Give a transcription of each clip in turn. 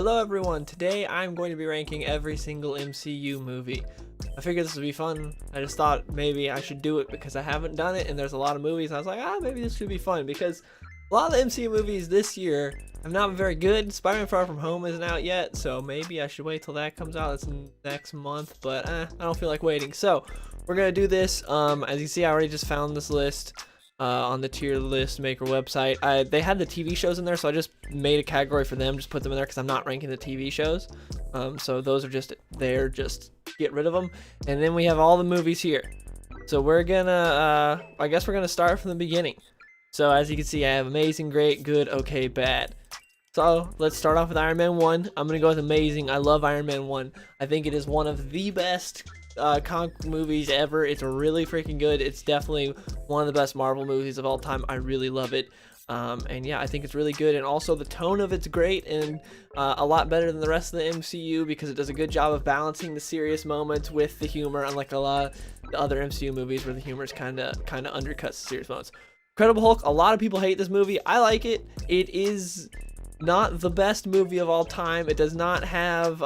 Hello everyone, today I'm going to be ranking every single MCU movie. I figured this would be fun. I just thought maybe I should do it because I haven't done it and there's a lot of movies. I was like, maybe this should be fun because a lot of the MCU movies this year have not been very good. Spider-Man Far From Home isn't out yet, so maybe I should wait till that comes out. It's next month, but I don't feel like waiting. So we're going to do this. As you see, I already just found this list. On the tier list maker website. They had the TV shows in there, so I just made a category for them, just put them in there because I'm not ranking the TV shows. So those are just there, just get rid of them. And then we have all the movies here. So we're gonna, I guess we're gonna start from the beginning. So as you can see, I have amazing, great, good, okay, bad. So let's start off with Iron Man 1. I'm gonna go with amazing. I love Iron Man 1. I think it is one of the best comic movies ever. It's really freaking good. It's definitely one of the best Marvel movies of all time. I really love it. And yeah, I think it's really good, and also the tone of it's great, and a lot better than the rest of the MCU because it does a good job of balancing the serious moments with the humor, unlike a lot of the other MCU movies where the humor is kind of undercuts the serious moments. Incredible Hulk, a lot of people hate this movie. I like it. It is not the best movie of all time. It does not have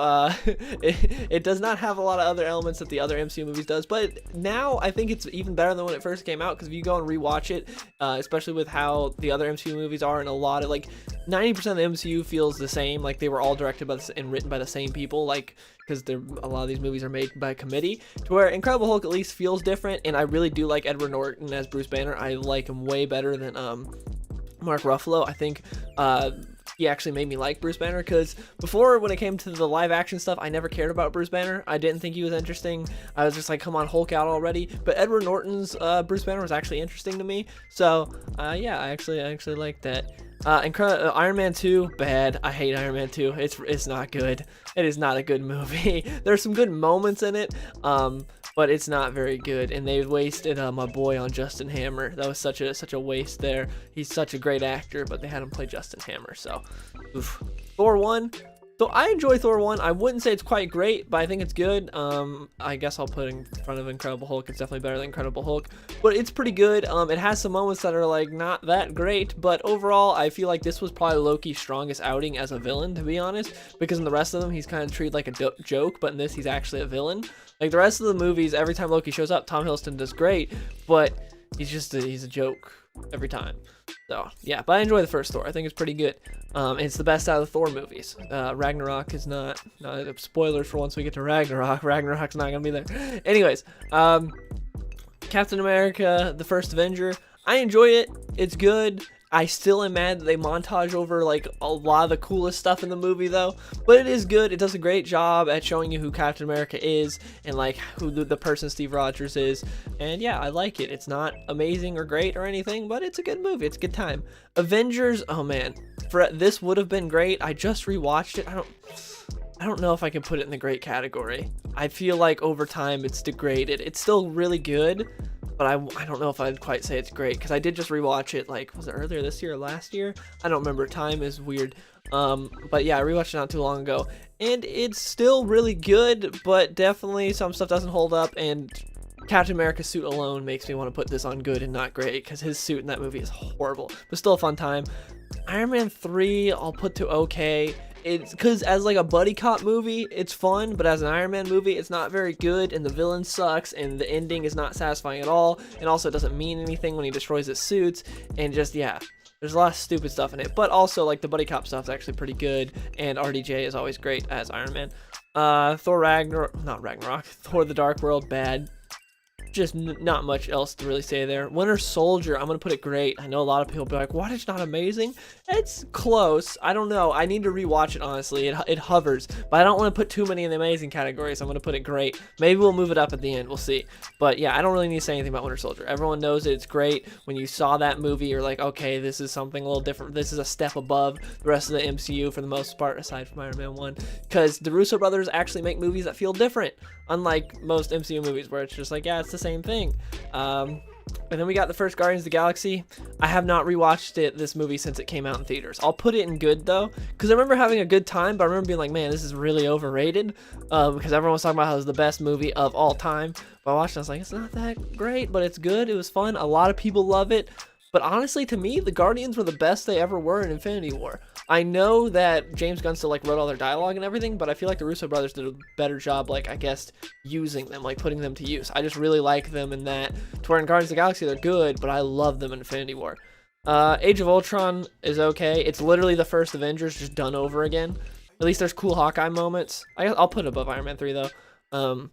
it does not have a lot of other elements that the other MCU movies does, but now I think it's even better than when it first came out, because if you go and rewatch it, especially with how the other MCU movies are, and a lot of like 90% of the MCU feels the same, like they were all directed by and written by the same people, like because a lot of these movies are made by a committee, to where Incredible Hulk at least feels different. And I really do like Edward Norton as Bruce Banner. I like him way better than Mark Ruffalo. I think he actually made me like Bruce Banner, because before, when it came to the live action stuff, I never cared about Bruce Banner. I didn't think he was interesting. I was just like, come on, Hulk out already. But Edward Norton's Bruce Banner was actually interesting to me. So yeah, I actually like that. Iron Man 2, bad. I hate Iron Man 2. It's not good. It is not a good movie. There's some good moments in it, but it's not very good, and they wasted my boy on Justin Hammer. That was such a waste there. He's such a great actor, but they had him play Justin Hammer. So, oof. Thor 1. So I enjoy Thor 1. I wouldn't say it's quite great, but I think it's good. I guess I'll put it in front of Incredible Hulk. It's definitely better than Incredible Hulk, but it's pretty good. It has some moments that are like not that great, but overall I feel like this was probably Loki's strongest outing as a villain, to be honest, because in the rest of them he's kind of treated like a joke, but in this he's actually a villain. Like the rest of the movies, every time Loki shows up, Tom Hiddleston does great, but he's a joke every time. So yeah, but I enjoy the first Thor. I think it's pretty good. It's the best out of the Thor movies. Ragnarok is not spoilers for once we get to Ragnarok. Ragnarok's not gonna be there. Anyways, Captain America, the first Avenger. I enjoy it. It's good. I still am mad that they montage over like a lot of the coolest stuff in the movie though, but it is good. It does a great job at showing you who Captain America is and like who the person Steve Rogers is, and yeah, I like it. It's not amazing or great or anything, but it's a good movie. It's a good time. Avengers, oh man, this would have been great. I just rewatched it. I don't know if I can put it in the great category. I feel like over time it's degraded. It's still really good, but I don't know if I'd quite say it's great, because I did just rewatch it, like, was it earlier this year or last year? I don't remember. Time is weird. But yeah, I rewatched it not too long ago, and it's still really good, but definitely some stuff doesn't hold up, and Captain America's suit alone makes me want to put this on good and not great, because his suit in that movie is horrible, but still a fun time. Iron Man 3, I'll put to okay. It's because as like a buddy cop movie, it's fun, but as an Iron Man movie, it's not very good, and the villain sucks, and the ending is not satisfying at all, and also it doesn't mean anything when he destroys his suits, and just, yeah, there's a lot of stupid stuff in it, but also like the buddy cop stuff is actually pretty good, and RDJ is always great as Iron Man. Thor Ragnarok, Thor the Dark World, bad. Just not much else to really say there. Winter Soldier, I'm gonna put it great. I know a lot of people be like, what, it's not amazing? It's close. I don't know. I need to rewatch it, honestly. It hovers, but I don't want to put too many in the amazing category, so I'm gonna put it great. Maybe we'll move it up at the end. We'll see. But yeah, I don't really need to say anything about Winter Soldier. Everyone knows it's great. When you saw that movie, you're like, okay, this is something a little different. This is a step above the rest of the MCU for the most part, aside from Iron Man 1, because the Russo brothers actually make movies that feel different, unlike most MCU movies where it's just like, yeah, it's the same thing. And then we got the first Guardians of the Galaxy. I have not rewatched this movie since it came out in theaters. I'll put it in good though, because I remember having a good time, but I remember being like, man, this is really overrated, because everyone was talking about how it was the best movie of all time. But I watched it, I was like, it's not that great, but it's good. It was fun. A lot of people love it, But honestly, to me, the Guardians were the best they ever were in Infinity War. I know that James Gunn still like wrote all their dialogue and everything, but I feel like the Russo brothers did a better job, like, I guess, using them, like putting them to use. I just really like them in that. To where in Guardians of the Galaxy they're good, but I love them in Infinity War. Age of Ultron is okay. It's literally the first Avengers just done over again. At least there's cool Hawkeye moments. I'll put it above Iron Man 3 though.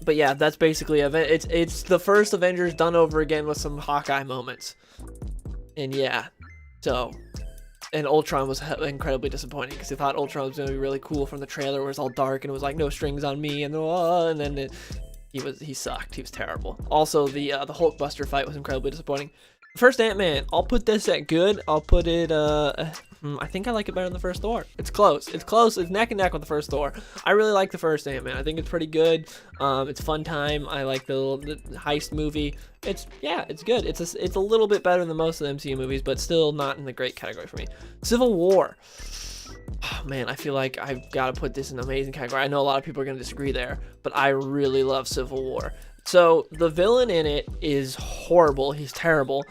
But yeah, that's basically it's the first Avengers done over again with some Hawkeye moments. And yeah, so, and Ultron was incredibly disappointing because I thought Ultron was gonna be really cool from the trailer, where it's all dark and it was like no strings on me, and then he sucked. He was terrible. Also, the Hulkbuster fight was incredibly disappointing. First Ant-Man, I'll put this at good. I'll put it, I think I like it better than the first Thor. It's close. It's close. It's neck and neck with the first Thor. I really like the first Ant-Man. I think it's pretty good. It's fun time. I like the heist movie. It's good. It's a little bit better than most of the MCU movies, but still not in the great category for me. Civil War. Oh, man, I feel like I've got to put this in an amazing category. I know a lot of people are going to disagree there, but I really love Civil War. So the villain in it is horrible. He's terrible.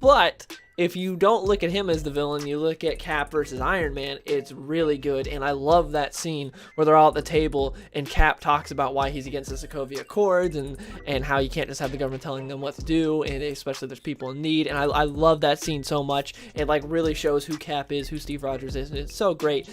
But if you don't look at him as the villain, you look at Cap versus Iron Man, it's really good. And I love that scene where they're all at the table and Cap talks about why he's against the Sokovia Accords and how you can't just have the government telling them what to do, and especially there's people in need. And I love that scene so much. It like really shows who Cap is, who Steve Rogers is, and it's so great.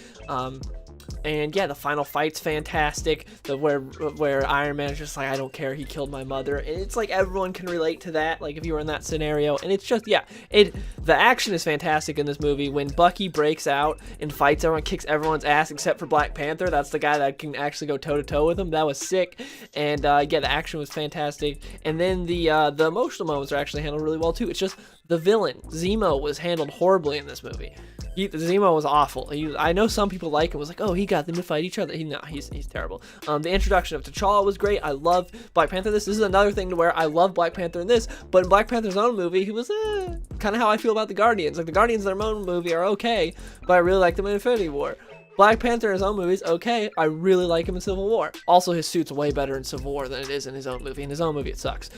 And yeah, the final fight's fantastic. Where Iron Man is just like, I don't care, he killed my mother. And it's like everyone can relate to that, like if you were in that scenario. And it's just, yeah, the action is fantastic in this movie. When Bucky breaks out and fights everyone, kicks everyone's ass except for Black Panther. That's the guy that can actually go toe to toe with him. That was sick. And yeah, the action was fantastic. And then the emotional moments are actually handled really well too. It's just the villain, Zemo, was handled horribly in this movie. Zemo was awful. I know some people like him. Was like, oh, he got them to fight each other. He's terrible. The introduction of T'Challa was great. I love Black Panther. This is another thing to where I love Black Panther in this, but in Black Panther's own movie, he was kind of how I feel about the Guardians. Like the Guardians in their own movie are okay, but I really like them in Infinity War. Black Panther in his own movie is okay. I really like him in Civil War. Also, his suit's way better in Civil War than it is in his own movie. In his own movie, it sucks.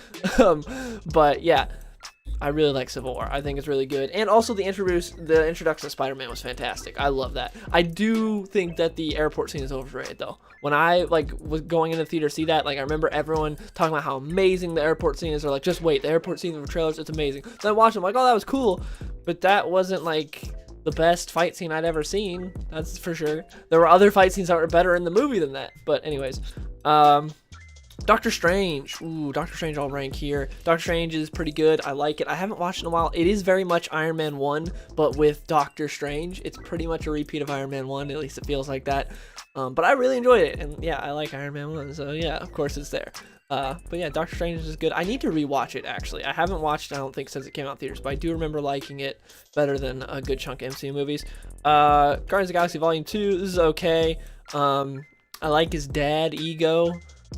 But yeah. I really like Civil War. I think it's really good. And also the introduction of Spider-Man was fantastic. I love that. I do think that the airport scene is overrated though. When I was going into the theater to see that, I remember everyone talking about how amazing the airport scene is. They're like, just wait, the airport scene in the trailers, it's amazing. Then I watched it, I'm like, oh, that was cool. But that wasn't the best fight scene I'd ever seen. That's for sure. There were other fight scenes that were better in the movie than that. But anyways, Doctor Strange. Ooh, Doctor Strange I'll rank here. Doctor Strange is pretty good. I like it. I haven't watched it in a while. It is very much Iron Man 1, but with Doctor Strange. It's pretty much a repeat of Iron Man 1. At least it feels like that. But I really enjoyed it. And yeah, I like Iron Man 1. So yeah, of course it's there. But yeah, Doctor Strange is good. I need to rewatch it, actually. I haven't watched it, I don't think, since it came out in theaters, but I do remember liking it better than a good chunk of MCU movies. Guardians of the Galaxy Volume 2, this is okay. I like his dad, Ego.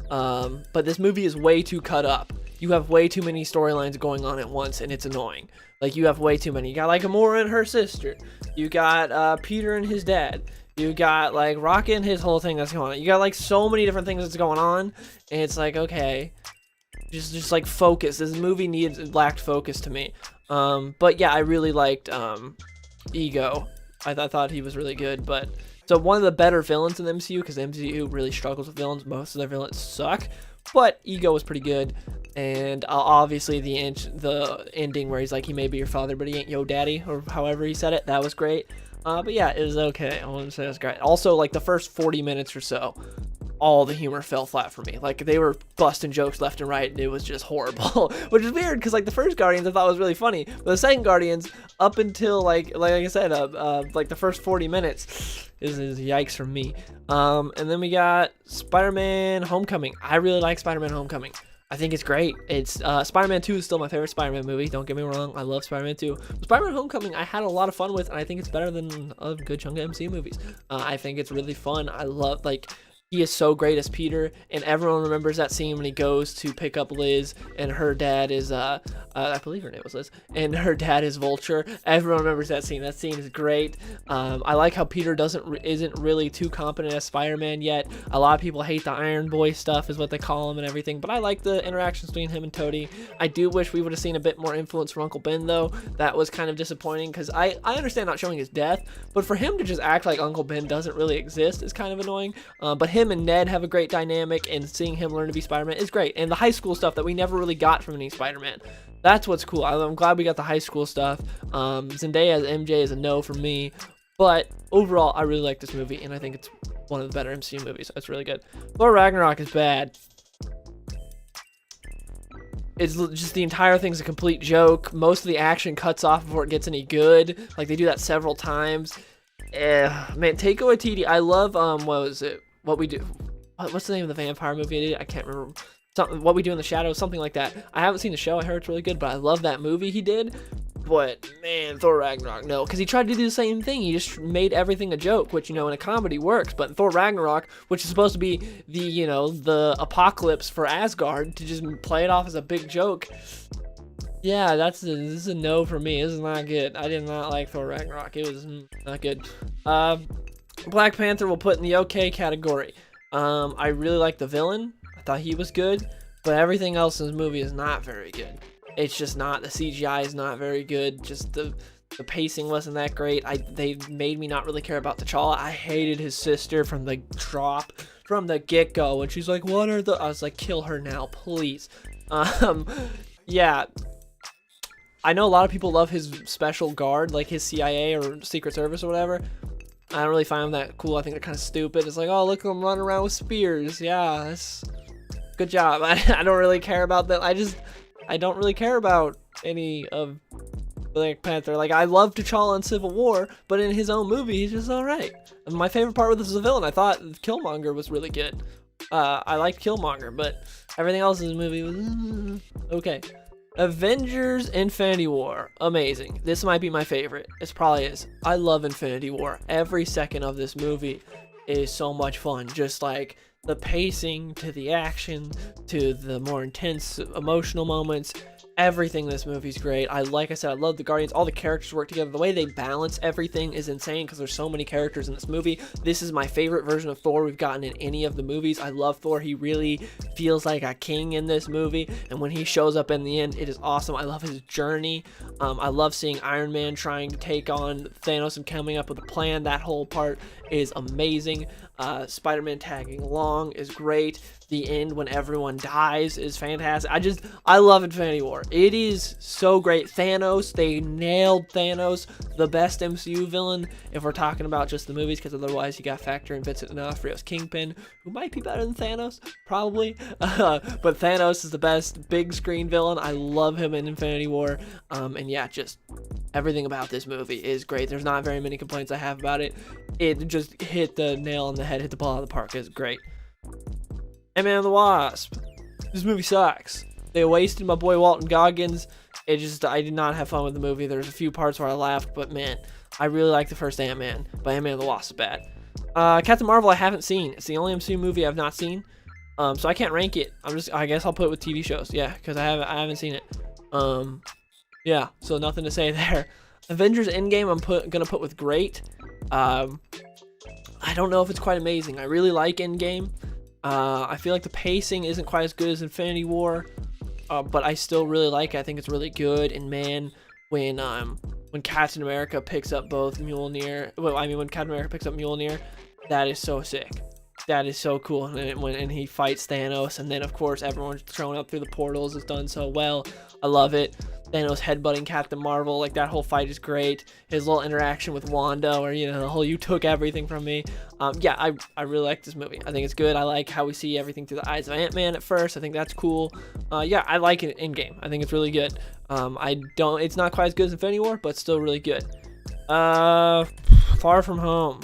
But this movie is way too cut up. You have way too many storylines going on at once, and it's annoying. Like, you have way too many. You got, Gamora and her sister. You got, Peter and his dad. You got, Rocket and his whole thing that's going on. You got, so many different things that's going on, and it's like, okay. Just focus. This movie lacked focus to me. But yeah, I really liked, Ego. I thought he was really good, but... So one of the better villains in the MCU, because the MCU really struggles with villains. Most of their villains suck, but Ego was pretty good. And obviously the ending where he's like, he may be your father, but he ain't yo daddy, or however he said it, that was great. But yeah, it was okay. I wouldn't say it was great. Also, the first 40 minutes or so, all the humor fell flat for me. They were busting jokes left and right, and it was just horrible. Which is weird, because the first Guardians I thought was really funny, but the second Guardians, up until like I said, the first 40 minutes is yikes from me. And then we got Spider-Man Homecoming. I really like Spider-Man Homecoming. I think it's great. It's Spider-Man 2 is still my favorite Spider-Man movie. Don't get me wrong. I love Spider-Man 2. But Spider-Man Homecoming, I had a lot of fun with, and I think it's better than a good chunk of MCU movies. I think it's really fun. I love, he is so great as Peter, and everyone remembers that scene when he goes to pick up Liz, and her dad is I believe her name was Liz, and her dad is Vulture. Everyone remembers that scene. That scene is great. I like how Peter isn't really too competent as Spider-Man yet. A lot of people hate the Iron Boy stuff, is what they call him and everything, but I like the interactions between him and Tony. I do wish we would have seen a bit more influence from Uncle Ben, though. That was kind of disappointing, because I understand not showing his death, but for him to just act like Uncle Ben doesn't really exist is kind of annoying. But him and Ned have a great dynamic, and seeing him learn to be Spider-Man is great. And the high school stuff that we never really got from any Spider-Man, that's what's cool. I'm glad we got the high school stuff. Zendaya as MJ is a no for me, but overall I really like this movie, and I think it's one of the better MCU movies. That's really good. Thor Ragnarok is bad. It's just, the entire thing's a complete joke. Most of the action cuts off before it gets any good. Like, they do that several times. Man, Taika Waititi, I love, what was it? What We Do. What's the name of the vampire movie I did? I can't remember. Something, What We Do in the Shadows, something like that. I haven't seen the show. I heard it's really good, but I love that movie he did. But, man, Thor Ragnarok, no. Because he tried to do the same thing. He just made everything a joke, which, in a comedy works. But in Thor Ragnarok, which is supposed to be the, the apocalypse for Asgard, to just play it off as a big joke. Yeah, this is a no for me. This is not good. I did not like Thor Ragnarok. It was not good. Black Panther will put in the okay category. I really like the villain. I thought he was good. But everything else in this movie is not very good. It's just not. The CGI is not very good. Just the pacing wasn't that great. They made me not really care about T'Challa. I hated his sister from the drop, from the get-go. And she's like, what are the... I was like, kill her now, please. Yeah. I know a lot of people love his special guard, like his CIA or Secret Service or whatever. I don't really find them that cool. I think they're kind of stupid. It's like, oh, look at them running around with spears. Yeah, that's... Good job. I don't really care about that. I don't really care about any of Black Panther. Like, I love T'Challa in Civil War, but in his own movie, he's just alright. My favorite part with this is the villain. I thought Killmonger was really good. I liked Killmonger, but everything else in the movie was okay. Avengers Infinity War. Amazing. This might be my favorite. It probably is. I love Infinity War. Every second of this movie is so much fun. Just like the pacing, to the action, to the more intense emotional moments. Everything in this movie is great. Like I said, I love the Guardians. All the characters work together. The way they balance everything is insane because there's so many characters in this movie. This is my favorite version of Thor we've gotten in any of the movies. I love Thor. He really feels like a king in this movie. And when he shows up in the end, it is awesome. I love his journey. I love seeing Iron Man trying to take on Thanos and coming up with a plan. That whole part is amazing. Spider-Man tagging along is great. The end when everyone dies is fantastic. I love Infinity War. It is so great. Thanos, they nailed Thanos, the best MCU villain if we're talking about just the movies, because otherwise you got factor in Vincent D'Onofrio's Kingpin, who might be better than Thanos, probably. But Thanos is the best big screen villain. I love him in Infinity War. And yeah, just everything about this movie is great. There's not very many complaints I have about it. It just hit the nail on the head, hit the ball out of the park. It's great. Ant-Man and the Wasp. This movie sucks. They wasted my boy Walton Goggins. I did not have fun with the movie. There's a few parts where I laughed, but man, I really like the first Ant-Man, but Ant-Man and the Wasp is bad. Captain Marvel I haven't seen. It's the only MCU movie I've not seen. So I can't rank it. I guess I'll put it with TV shows. Yeah, because I haven't seen it. Yeah, so nothing to say there. Avengers Endgame I'm gonna put with great. I don't know if it's quite amazing. I really like Endgame. I feel like the pacing isn't quite as good as Infinity War, but I still really like it. I think it's really good. And man, when Captain America picks up both Mjolnir, when Captain America picks up Mjolnir, that is so sick. That is so cool. And he fights Thanos, and then of course everyone's showing up through the portals is done so well. I love it. Thanos headbutting Captain Marvel, like that whole fight is great. His little interaction with Wanda, or the whole "you took everything from me." Yeah, I really like this movie. I think it's good. I like how we see everything through the eyes of Ant-Man at first. I think that's cool. Yeah, I like it in game. I think it's really good. It's not quite as good as Infinity War, but still really good. Far From Home.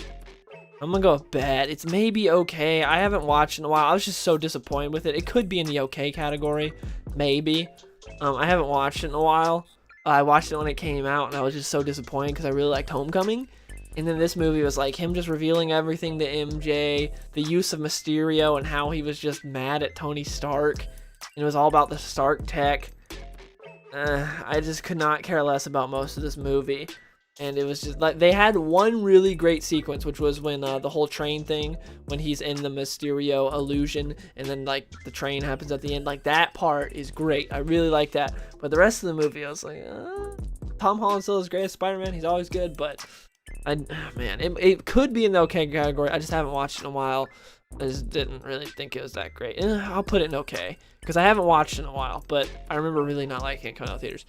I'm gonna go with bad. It's maybe okay. I haven't watched in a while. I was just so disappointed with it. It could be in the okay category, maybe. I haven't watched it in a while. I watched it when it came out, and I was just so disappointed because I really liked Homecoming. And then this movie was like him just revealing everything to MJ, the use of Mysterio and how he was just mad at Tony Stark. And it was all about the Stark tech. I just could not care less about most of this movie. And it was just like they had one really great sequence, which was when the whole train thing, when he's in the Mysterio illusion and then like the train happens at the end. Like that part is great. I really like that. But the rest of the movie, I was like, Tom Holland still is great as Spider-Man. He's always good, but man, it could be in the okay category. I just haven't watched it in a while. I just didn't really think it was that great. I'll put it in okay because I haven't watched it in a while, but I remember really not liking it coming out of theaters.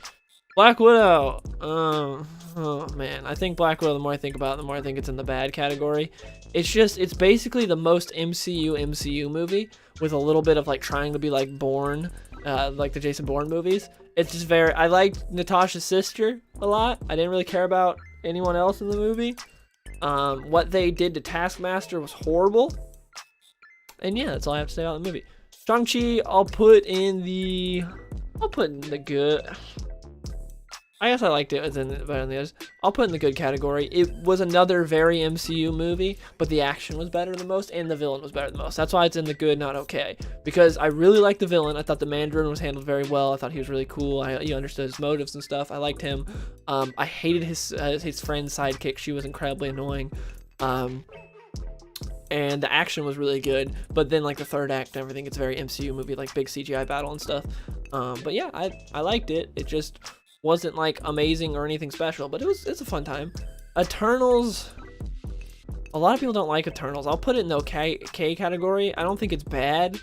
Black Widow. Oh man, I think Black Widow, the more I think about it, the more I think it's in the bad category. It's basically the most MCU movie with a little bit of like trying to be like Bourne, like the Jason Bourne movies. It's just I liked Natasha's sister a lot. I didn't really care about anyone else in the movie. What they did to Taskmaster was horrible. And yeah, that's all I have to say about the movie. Shang-Chi, I'll put in the good. I guess I liked it better than the others. I'll put in the good category. It was another very MCU movie, but the action was better than most, and the villain was better than most. That's why it's in the good, not okay. Because I really liked the villain. I thought the Mandarin was handled very well. I thought he was really cool. You understood his motives and stuff. I liked him. I hated his friend's sidekick. She was incredibly annoying. And the action was really good. But then like the third act and everything, it's a very MCU movie, like big CGI battle and stuff. But yeah, I liked it. It just wasn't like amazing or anything special, but it's a fun time. Eternals, a lot of people don't like Eternals. I'll put it in the okay category. I don't think it's bad.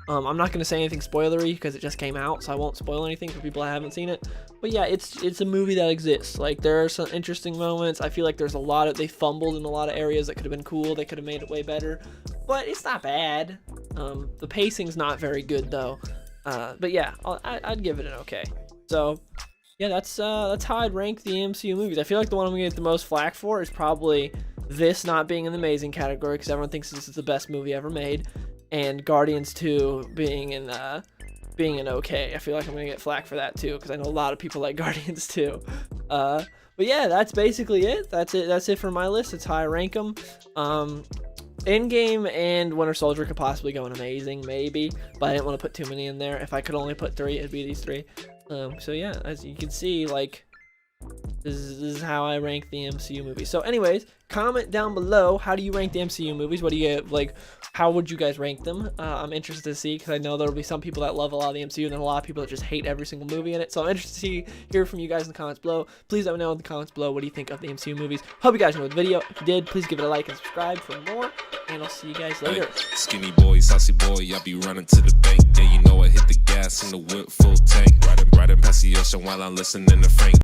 I'm not going to say anything spoilery because it just came out, so I won't spoil anything for people that haven't seen it. But yeah, it's a movie that exists. Like there are some interesting moments. I feel like there's they fumbled in a lot of areas that could have been cool. They could have made it way better, but it's not bad. The pacing's not very good though. But yeah, I'd give it an okay. So yeah, that's how I'd rank the MCU movies. I feel like the one I'm gonna get the most flack for is probably this not being in the amazing category because everyone thinks this is the best movie ever made, and Guardians 2 being in okay. I feel like I'm gonna get flack for that too because I know a lot of people like Guardians 2. But yeah, that's basically it. That's it for my list. It's how I rank them. Endgame and Winter Soldier could possibly go in amazing, maybe, but I didn't want to put too many in there. If I could only put 3, it'd be these 3. So yeah, as you can see, like this is how I rank the MCU movies. So anyways, comment down below, how do you rank the MCU movies? What do you like? How would you guys rank them? I'm interested to see because I know there'll be some people that love a lot of the MCU and then a lot of people that just hate every single movie in it. So I'm interested to hear from you guys in the comments below. Please let me know in the comments below what do you think of the MCU movies. Hope you guys enjoyed the video. If you did, please give it a like and subscribe for more. And I'll see you guys later. Hey, skinny boy, saucy boy, I be running to the bank. Yeah, you know I hit the gas in the whip full tank. Riding past the ocean while I'm listening to Frank.